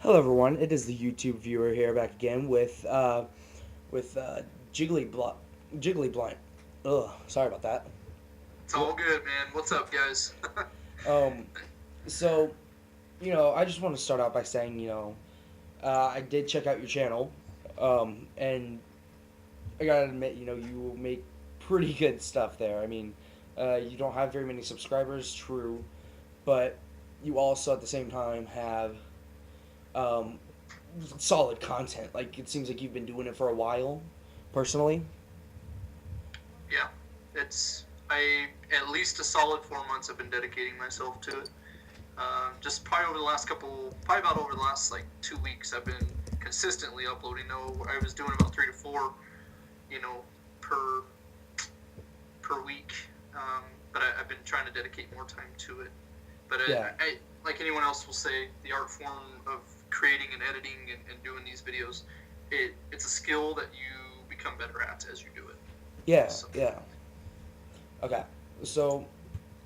Hello, everyone. It is the YouTube viewer here back again with jiggly jiggly blind. Ugh, sorry about that. It's all good, man. What's up, guys? Um, so I just want to start out by saying, I did check out your channel, and I gotta admit, you make pretty good stuff there. I mean, you don't have very many subscribers, true, but you also at the same time have um, solid content. Like it seems like you've been doing it for a while, personally. Yeah, it's I at least a solid 4 months I've been dedicating myself to it. Just probably over the last probably about over the last like 2 weeks, I've been consistently uploading. No, I was doing about 3 to 4, you know, per per week. But I've been trying to dedicate more time to it. But Yeah, like anyone else will say, the art form of creating and editing and doing these videos, it's a skill that you become better at as you do it. yeah, So yeah. Okay, so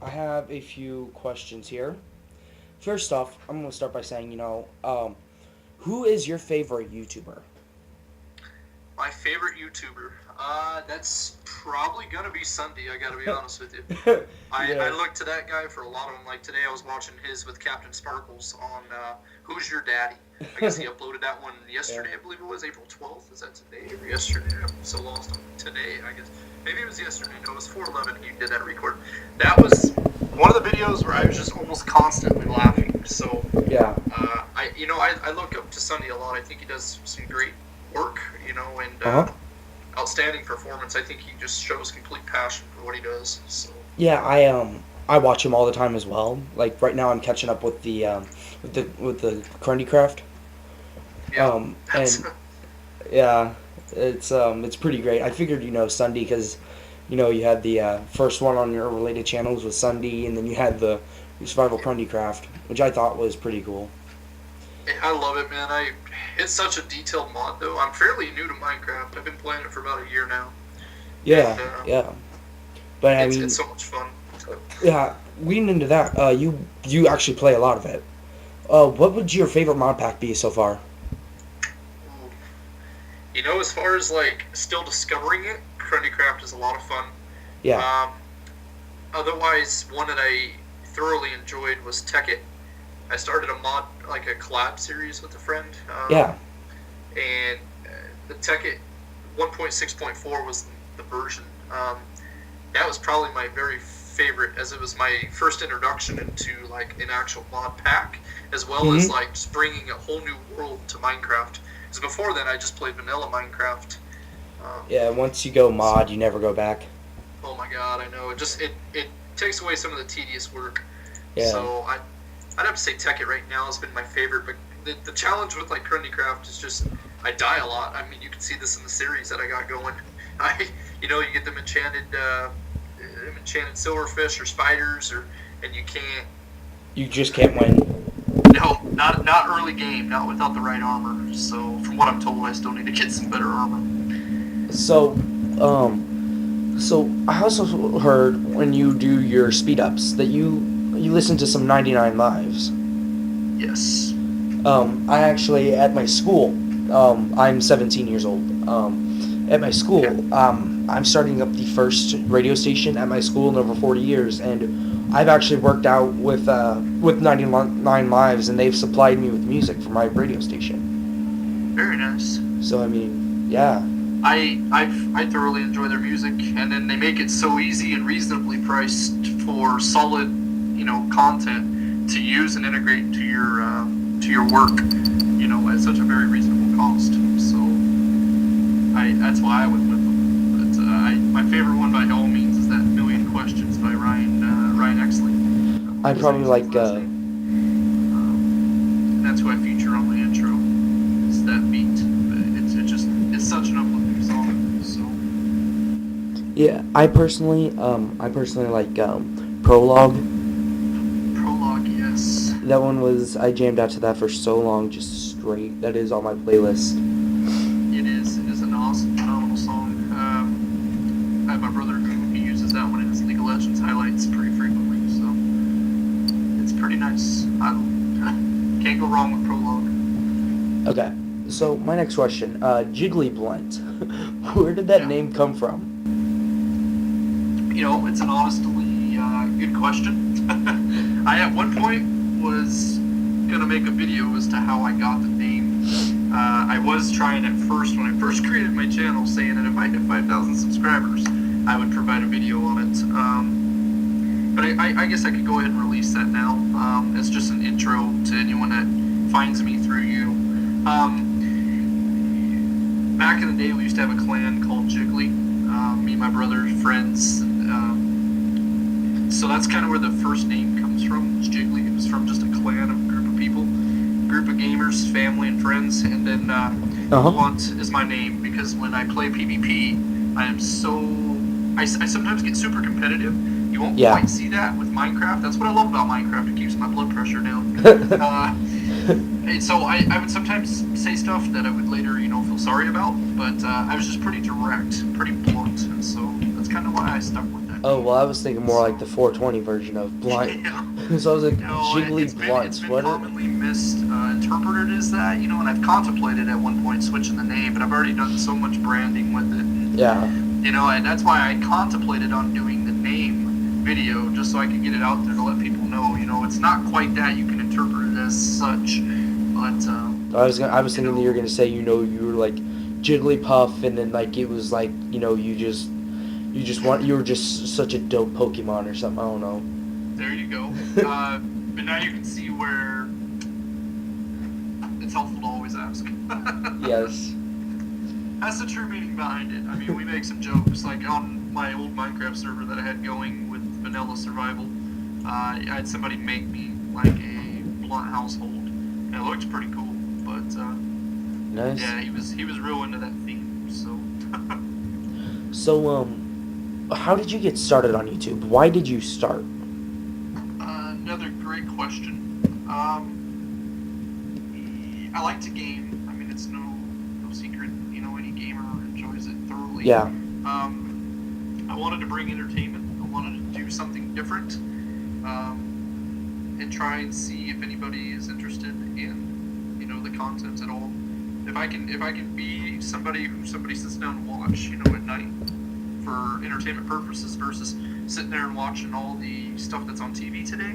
I have a few questions here. First off, I'm gonna start by saying, who is your favorite YouTuber? my favorite YouTuber, that's probably gonna be Sunday. I gotta be honest with you. I Yeah. look to that guy for a lot of them. Like today, I was watching his with Captain Sparkles on Who's Your Daddy. I guess he uploaded that one Yeah. yesterday. I believe it was April 12th. Is that today or yesterday? I'm so lost on today. I guess maybe it was yesterday. No, it was 4/11. He did that record. That was one of the videos where I was just almost constantly laughing. So Yeah. I look up to Sunday a lot. I think he does some great work. And Uh huh. outstanding performance. I think he just shows complete passion for what he does. So Yeah, I watch him all the time as well. Like right now, I'm catching up with the Crundy Craft. yeah, that's And yeah, it's pretty great. I figured Sunday because you had the first one on your related channels with Sunday, and then you had the Survival Crundy Craft, which I thought was pretty cool. I love it, man. It's such a detailed mod though. I'm fairly new to Minecraft. I've been playing it for about a year now, Yeah, and yeah. But I it's mean, so much fun. yeah, leading into that, you actually play a lot of it. What would your favorite mod pack be so far? Ooh. As far as like still discovering it, Craft is a lot of fun. Yeah, Um, Otherwise, one that I thoroughly enjoyed was Tekkit. I started a mod, like a collab series with a friend, yeah. and the Tekkit 1.6.4 was the version. That was probably my very favorite, as it was my first introduction into like an actual mod pack, as well as Hmm. like just bringing a whole new world to Minecraft. Because before then, I just played vanilla Minecraft. Um, Yeah, once you go so, mod, you never go back. oh my god, I know it takes away some of the tedious work. Yeah. So I'd have to say Tekkit right now has been my favorite. But the challenge with like Craft is just I die a lot. I mean, you can see this in the series that I got going. You get them enchanted silverfish or spiders, and you can't. You just can't win. No, not early game, not without the right armor. So from what I'm told, I still need to get some better armor. So, I also heard when you do your speed ups that you listen to some 99 lives. Yes. I actually at my school, I'm 17 years old. At my school, Okay. I'm starting up the first radio station at my school in over 40 years, and I've actually worked out with 99 lives, and they've supplied me with music for my radio station. Very nice. So I mean, yeah, I thoroughly enjoy their music, and then they make it so easy and reasonably priced for solid, content to use and integrate to your work, at such a very reasonable cost. So that's why I went with them. But my favorite one by all means is that Million Questions by Ryan Exley. I I believe is how probably you say his like. last name. And that's who I feature on my intro. Is that beat? It's such an uplifting song. So Yeah, I personally like Prologue. prologue, yes. That one was I jammed out to that for so long, just straight. That is on my playlist. It is. It is an awesome, phenomenal song. I have my brother who he uses that one in his League of Legends highlights pretty frequently, so it's pretty nice. I can't go wrong with Prologue. Okay. So my next question, jiggly blunt. Where did that Yeah. name come from? It's an honestly good question. I at one point was gonna make a video as to how I got the name. I was trying at first when I first created my channel, saying that if I hit 5,000 subscribers, I would provide a video on it. But I guess I could go ahead and release that now. It's just an intro to anyone that finds me through you. Back in the day, we used to have a clan called Jiggly. Me and my brother, friends. So that's kind of where the first name comes from. It's Jiggly. It was from just a clan of a group of people, group of gamers, family, and friends. And then Blunt is my name because when I play PvP, I sometimes get super competitive. You won't quite see that with Minecraft. That's what I love about Minecraft. It keeps my blood pressure down. And so I would sometimes say stuff that I would later, feel sorry about. But I was just pretty direct, pretty blunt, and so that's kind of why I stuck with that. Oh, well, I was thinking more like the 420 version of blunt. Yeah. So I was like, No, jiggly it's blunt. been commonly misinterpreted as that, and I've contemplated at one point switching the name, but I've already done so much branding with it. Yeah. And that's why I contemplated on doing the name video, just so I could get it out there to let people know, it's not quite that. You can interpret it as such, but I was thinking that you were gonna say, you were like Jigglypuff, and then like it was like, you were just such a dope Pokemon or something. I don't know. There you go. But now you can see where it's helpful to always ask. Yes. That's the true meaning behind it. I mean, we make some jokes, like on my old Minecraft server that I had going with vanilla survival. I had somebody make me like a blunt household, and it looked pretty cool. But nice. Yeah, he was real into that theme. So. So how did you get started on YouTube? Why did you start? Another great question. I like to game. I mean, it's no secret. Any gamer enjoys it thoroughly. Yeah. I wanted to bring entertainment. I wanted to do something different, and try and see if anybody is interested in, the content at all. If I can be somebody who somebody sits down and watch, at night for entertainment purposes versus sitting there and watching all the stuff that's on TV today,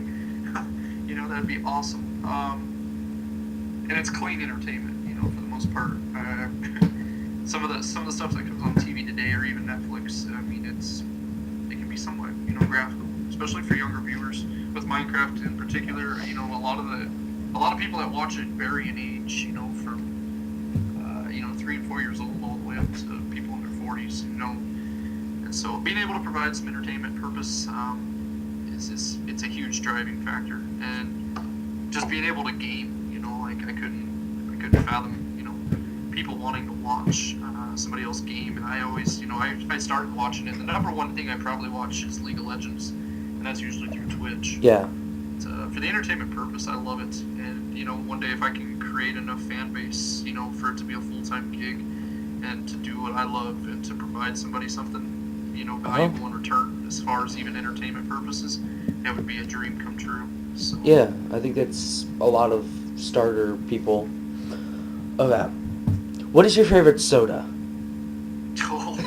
that'd be awesome. And it's clean entertainment, for the most part. Some of the stuff that comes on TV today, or even Netflix, I mean, it can be somewhat, graphical, especially for younger viewers. With Minecraft in particular, a lot of people that watch it vary in age, from 3 and 4 years old all the way up to people in their 40s, And so being able to provide some entertainment purpose it's a huge driving factor, and just being able to game, like I couldn't fathom, people wanting to watch somebody else game, and I always, I started watching it. The number one thing I probably watch is League of Legends, and that's usually through Twitch. Yeah. For the entertainment purpose, I love it, and one day if I can create enough fan base, for it to be a full-time gig, and to do what I love, and to provide somebody something, valuable in return, as far as even entertainment purposes, that would be a dream come true. So. Yeah, I think that's a lot of starter people of that. What is your favorite soda? Oh,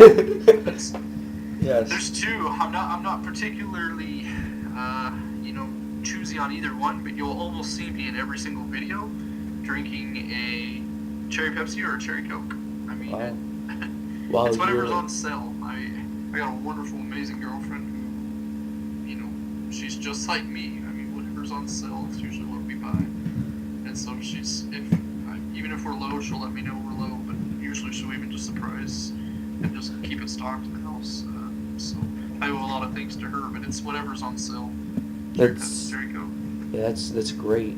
yes. There's two. I'm not particularly, choosy on either one, but you'll almost see me in every single video drinking a cherry Pepsi or a cherry Coke. I mean, wow. It's whatever's on sale. I got a wonderful, amazing girlfriend who, she's just like me. I mean, whatever's on sale, it's usually what we buy. And so even if we're low, she'll let me know we're low, but usually she'll even just surprise and just keep it stocked in the house. So I owe a lot of things to her, but it's whatever's on sale. There you go. Yeah, that's great.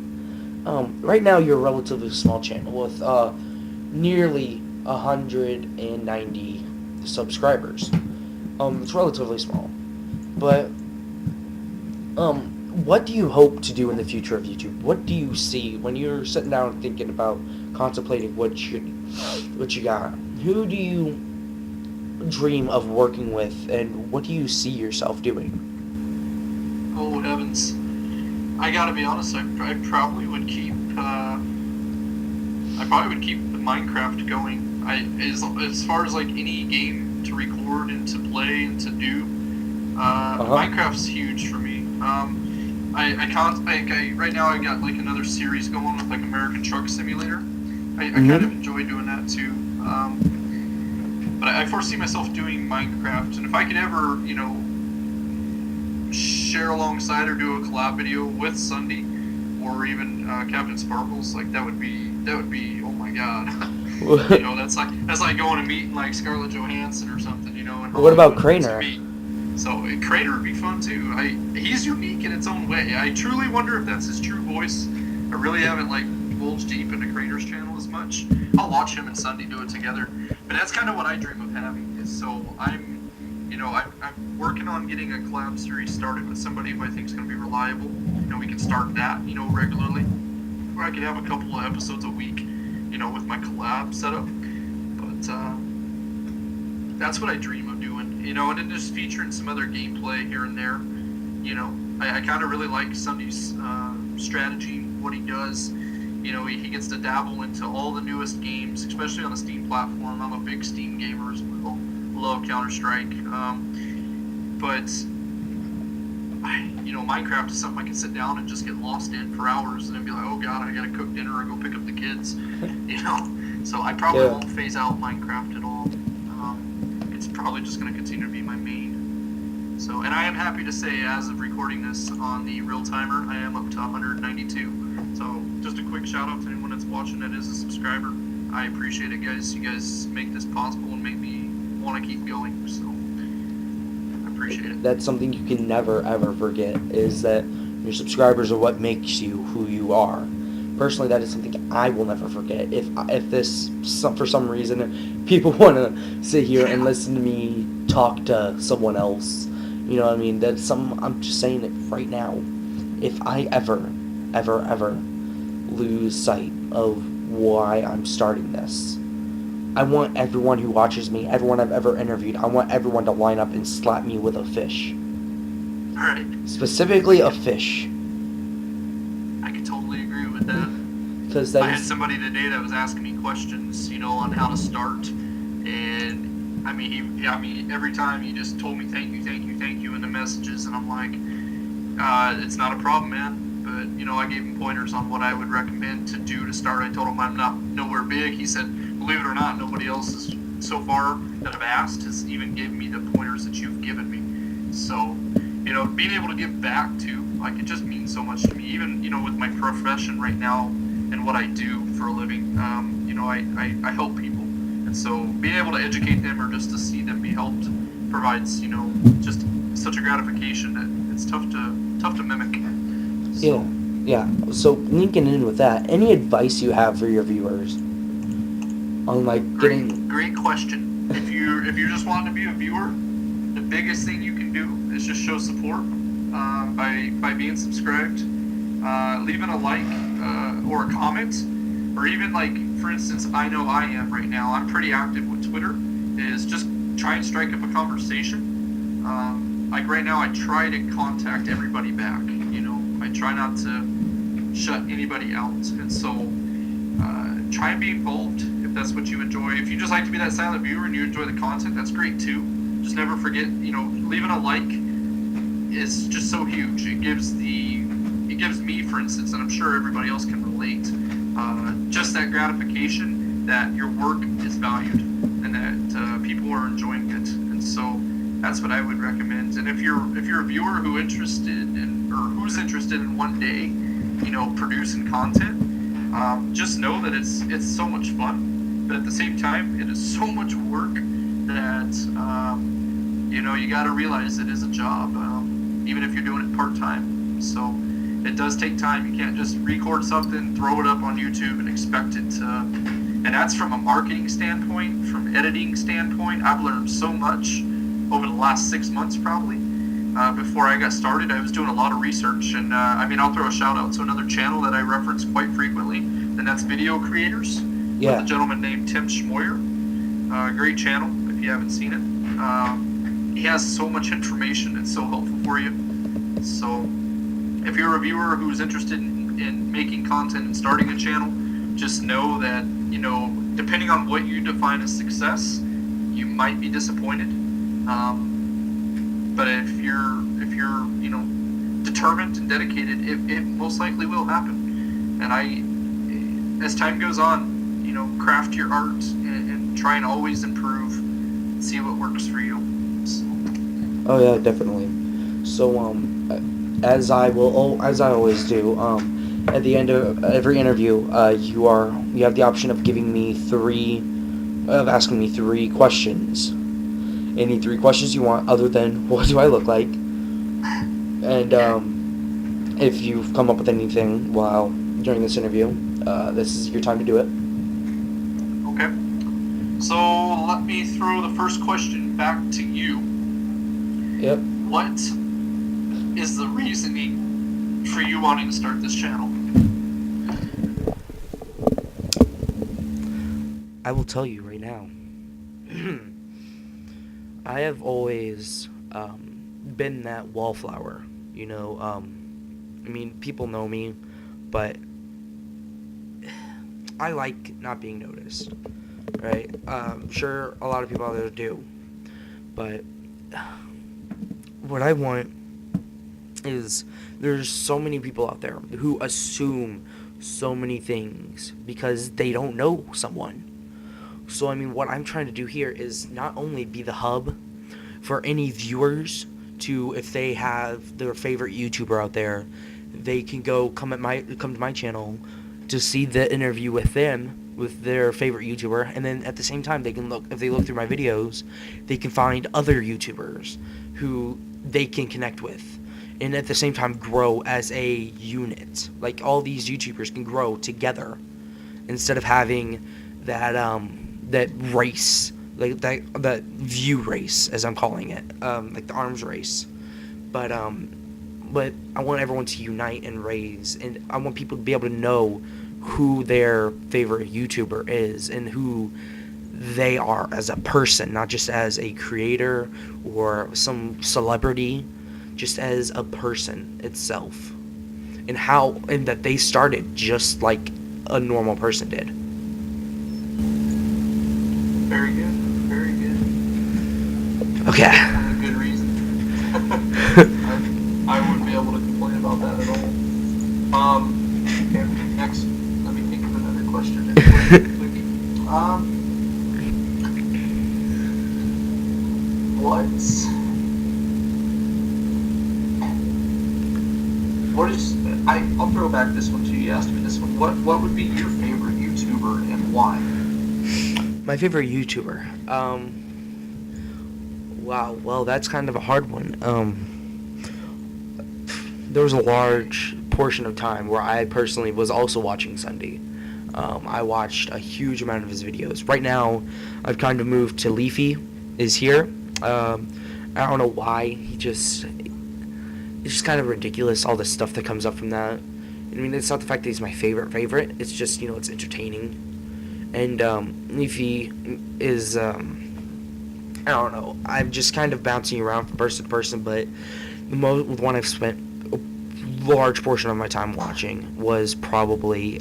Right now you're a relatively small channel with nearly 190 subscribers. It's relatively small, but what do you hope to do in the future of YouTube? What do you see when you're sitting down thinking about contemplating what you got? Who do you dream of working with, and what do you see yourself doing? Oh heavens! I gotta be honest. I probably would keep. I probably would keep the Minecraft going. As far as like any game to record and to play and to do, Minecraft's huge for me. I can't. Right now I got like another series going with like American Truck Simulator. I kind of enjoy doing that too. But I foresee myself doing Minecraft, and if I could ever, share alongside or do a collab video with Sunday, or even Captain Sparkles, like that would be oh my god. That's like going to meet like Scarlett Johansson or something, And what about Craner? So Craner would be fun too. He's unique in its own way. I truly wonder if that's his true voice. I really haven't like divulged deep into Craner's channel as much. I'll watch him and Sunday do it together. But that's kind of what I dream of having. I'm working on getting a collab series started with somebody who I think is going to be reliable. We can start that, regularly. Or I could have a couple of episodes a week, with my collab setup. But that's what I dream of doing, and then just featuring some other gameplay here and there. I kind of really like Sunday's strategy, what he does. He gets to dabble into all the newest games, especially on the Steam platform. I'm a big Steam gamer as well. Love Counter-Strike. But Minecraft is something I can sit down and just get lost in for hours and then be like, oh god, I gotta cook dinner or go pick up the kids. So I probably won't phase out Minecraft at all. It's probably just gonna continue to be my main. So, and I am happy to say, as of recording this on the real timer, I am up to 192. So just a quick shout out to anyone that's watching that is a subscriber. I appreciate it, guys. You guys make this possible and make me want to keep going. So I appreciate it. That's something you can never ever forget, is that your subscribers are what makes you who you are. Personally, that is something I will never forget. If for some reason people want to sit here and listen to me talk to someone else, you know what I mean? That's I'm just saying it right now. If I ever lose sight of why I'm starting this, I want everyone who watches me, everyone I've ever interviewed, I want everyone to line up and slap me with a fish. Alright. Specifically a fish. I can totally agree with that. Because I had somebody today that was asking me questions, on how to start, and every time he just told me thank you in the messages, and I'm like, it's not a problem, man. But I gave him pointers on what I would recommend to do to start. I told him I'm not nowhere big. He said, believe it or not, nobody else is, so far that I've asked has even given me the pointers that you've given me. So, being able to give back too, like, it just means so much to me. Even, with my profession right now and what I do for a living, I help people. And so being able to educate them or just to see them be helped provides, just such a gratification that it's tough to mimic. So. Yeah. So linking in with that, any advice you have for your viewers on Great question. If you just want to be a viewer, the biggest thing you can do is just show support by being subscribed, leaving a like or a comment, or even, like, for instance, I know I am right now. I'm pretty active with Twitter. Is just try and strike up a conversation. Like right now, I try to contact everybody back. I try not to shut anybody out, and so try and be involved if that's what you enjoy. If you just like to be that silent viewer and you enjoy the content, that's great too. Just never forget, leaving a like is just so huge. It gives me, for instance, and I'm sure everybody else can relate, just that gratification that your work is valued and that people are enjoying it. And so that's what I would recommend. And if you're a viewer who's interested in one day, producing content, just know that it's so much fun, but at the same time, it is so much work that you got to realize it is a job, even if you're doing it part-time. So it does take time. You can't just record something, throw it up on YouTube, and expect it to. And that's from a marketing standpoint, from editing standpoint. I've learned so much over the last 6 months, probably. Before I got started, I was doing a lot of research, and I'll throw a shout out to another channel that I reference quite frequently, and that's Video Creators. Yeah. With a gentleman named Tim Schmoyer. Great channel if you haven't seen it. He has so much information. It's so helpful for you. So if you're a viewer who's interested in making content and starting a channel, just know that, depending on what you define as success, you might be disappointed. But if you're determined and dedicated, it most likely will happen. And as time goes on, craft your art and try and always improve and see what works for you. So. Oh yeah, definitely. So as I always do, at the end of every interview, you have the option of asking me three questions. Any three questions you want, other than what do I look like, and if you've come up with anything during this interview, this is your time to do it. Okay. So let me throw the first question back to you. Yep. What is the reasoning for you wanting to start this channel? I will tell you right now. I have always been that wallflower. People know me, but I like not being noticed, right? Sure, a lot of people out there do, but what I want is, there's so many people out there who assume so many things because they don't know someone. So, what I'm trying to do here is not only be the hub for any viewers to, if they have their favorite YouTuber out there, they can come to my channel to see the interview with them, with their favorite YouTuber, and then at the same time, if they look through my videos, they can find other YouTubers who they can connect with, and at the same time grow as a unit. Like, all these YouTubers can grow together instead of having that race, like that view race, as I'm calling it, like the arms race. But I want everyone to unite and raise, and I want people to be able to know who their favorite YouTuber is and who they are as a person, not just as a creator or some celebrity, just as a person itself, and that they started just like a normal person did. Very good. Very good. Okay. That's a good reason. I wouldn't be able to complain about that at all. Okay, next, let me think of another question. I'll throw back this one to you. You asked me this one. What would be your favorite YouTuber and why? My favorite YouTuber. Wow. Well, that's kind of a hard one. There was a large portion of time where I personally was also watching Sunday. I watched a huge amount of his videos. Right now, I've kind of moved to Leafy is here. I don't know why. It's just kind of ridiculous, all the stuff that comes up from that. It's not the fact that he's my favorite. It's just, it's entertaining. And Leafy is, I don't know. I'm just kind of bouncing around from person to person, but the one I've spent a large portion of my time watching was probably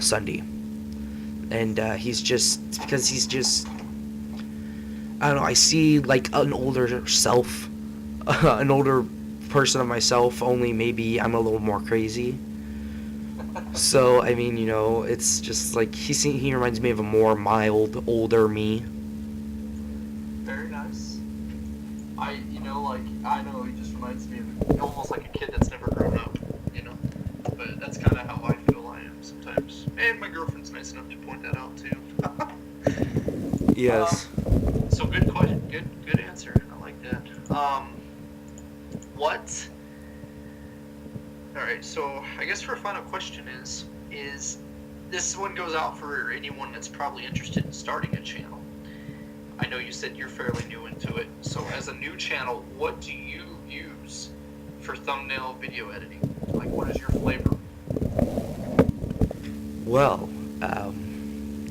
Sunday. And he's just, I don't know, I see like an older self, an older person of myself, only maybe I'm a little more crazy. So, it's just like, he reminds me of a more mild, older me. Very nice. I know he just reminds me of almost like a kid that's never grown up, But that's kind of how I feel I am sometimes. And my girlfriend's nice enough to point that out, too. Yes. So good question. Good answer. I like that. What? Alright, so I guess our final question is this one goes out for anyone that's probably interested in starting a channel. I know you said you're fairly new into it, so as a new channel, what do you use for thumbnail video editing? Like, what is your flavor? Well,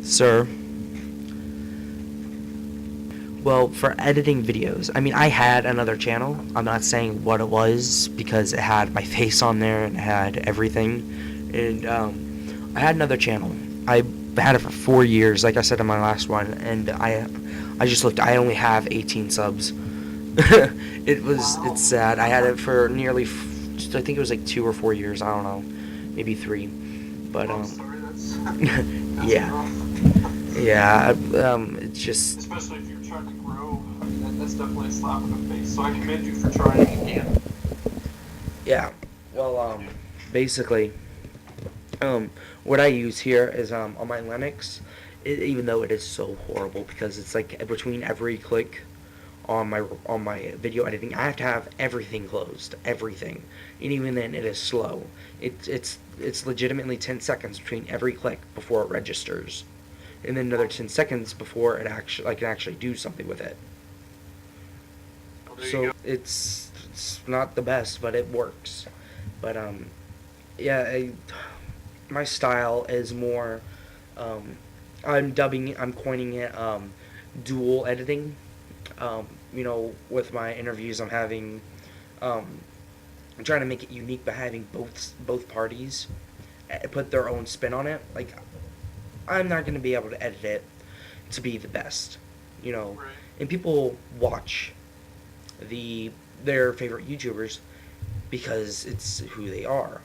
sir. Well, for editing videos, I had another channel. I'm not saying what it was because it had my face on there and it had everything. And I had another channel. I had it for 4 years, like I said in my last one, and I just looked. I only have 18 subs. Wow. It's sad. I had it for nearly, I think it was like 2 or 4 years. I don't know, maybe 3. But Well, I'm sorry. That's yeah, rough. yeah. It's just Especially if you're trying to grow. I mean, that's definitely a slap in the face. So I commend you for trying again. yeah. Well, Definitely do. basically, what I use here is on my Linux. Even though it is so horrible because it's like between every click on my video editing, I have to have everything closed, everything, and even then, it is slow. It's legitimately 10 seconds between every click before it registers, and then another 10 seconds before I can actually do something with it. Well, there you go. So it's not the best, but it works. But yeah, my style is more. Um, I'm coining it dual editing. With my interviews, um, I'm trying to make it unique by having both parties put their own spin on it. Like, I'm not going to be able to edit it to be the best, you know. Right. And people watch their favorite YouTubers because it's who they are.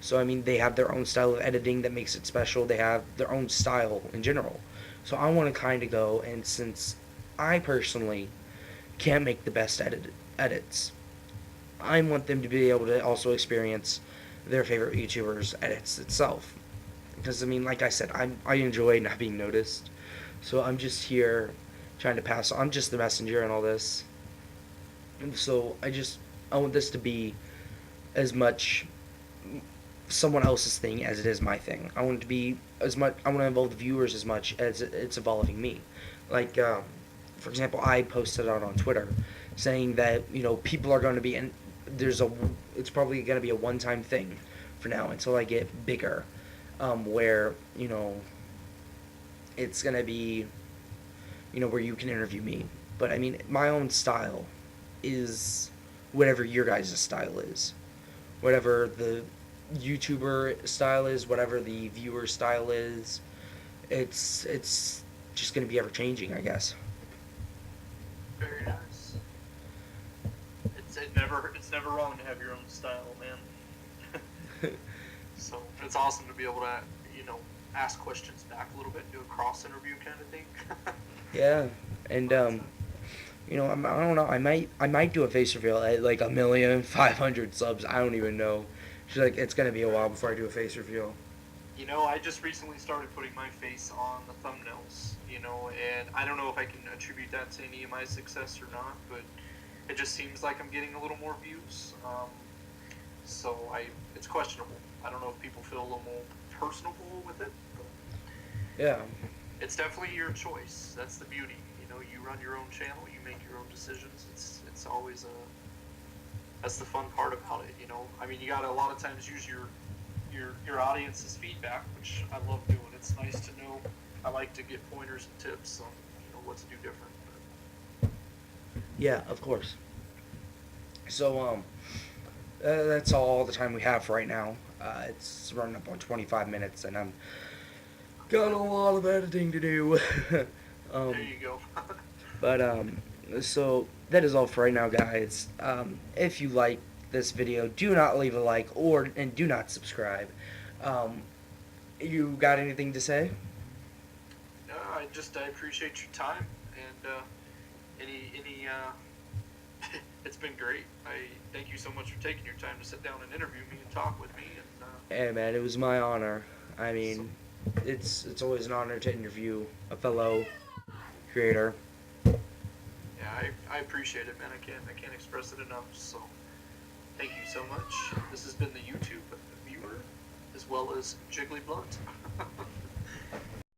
So I mean, they have their own style of editing that makes it special. They have their own style in general. So I want to kind of go, and since I personally can't make the best edits, I want them to be able to also experience their favorite YouTubers' edits itself. Because I mean, like I said, I enjoy not being noticed. So I'm just here trying to pass. I'm just the messenger in all this. And so I want this to be as much someone else's thing as it is my thing. I want it to be as much. I want to involve the viewers as much as it's involving me. Like, for example, I posted out on Twitter saying that people are going to be, and it's probably going to be a one-time thing for now until I get bigger, where it's going to be where you can interview me. But I mean, my own style is whatever your guys' style is, whatever the YouTuber style is, whatever the viewer style is. It's just gonna be ever changing, I guess. Very nice. It's never wrong to have your own style, man. So it's awesome to be able to ask questions back a little bit, do a cross interview kind of thing. Yeah, and I don't know. I might do a face reveal at like 1,500,000 subs. I don't even know. She's like, it's gonna be a while before I do a face reveal. I just recently started putting my face on the thumbnails, and I don't know if I can attribute that to any of my success or not, but it just seems like I'm getting a little more views. So it's questionable. I don't know if people feel a little more personable with it, but Yeah, it's definitely your choice. That's the beauty. You run your own channel, you make your own decisions. It's always that's the fun part about it. I mean, you got to a lot of times use your audience's feedback, which I love doing. It's nice to know. I like to get pointers and tips on what to do different. yeah, of course. So that's all the time we have for right now. It's running up on 25 minutes, and I'm got a lot of editing to do. There um, you go. but so that is all for right now, guys. If you like this video, do not leave a like and do not subscribe. Um, you got anything to say? I appreciate your time and any it's been great. I thank you so much for taking your time to sit down and interview me and talk with me. And Hey man, it was my honor. I so, mean, it's always an honor to interview a fellow creator. yeah, I appreciate it, man. I can't express it enough. So thank you so much. This has been the YouTube viewer as well as Jiggly Blunt.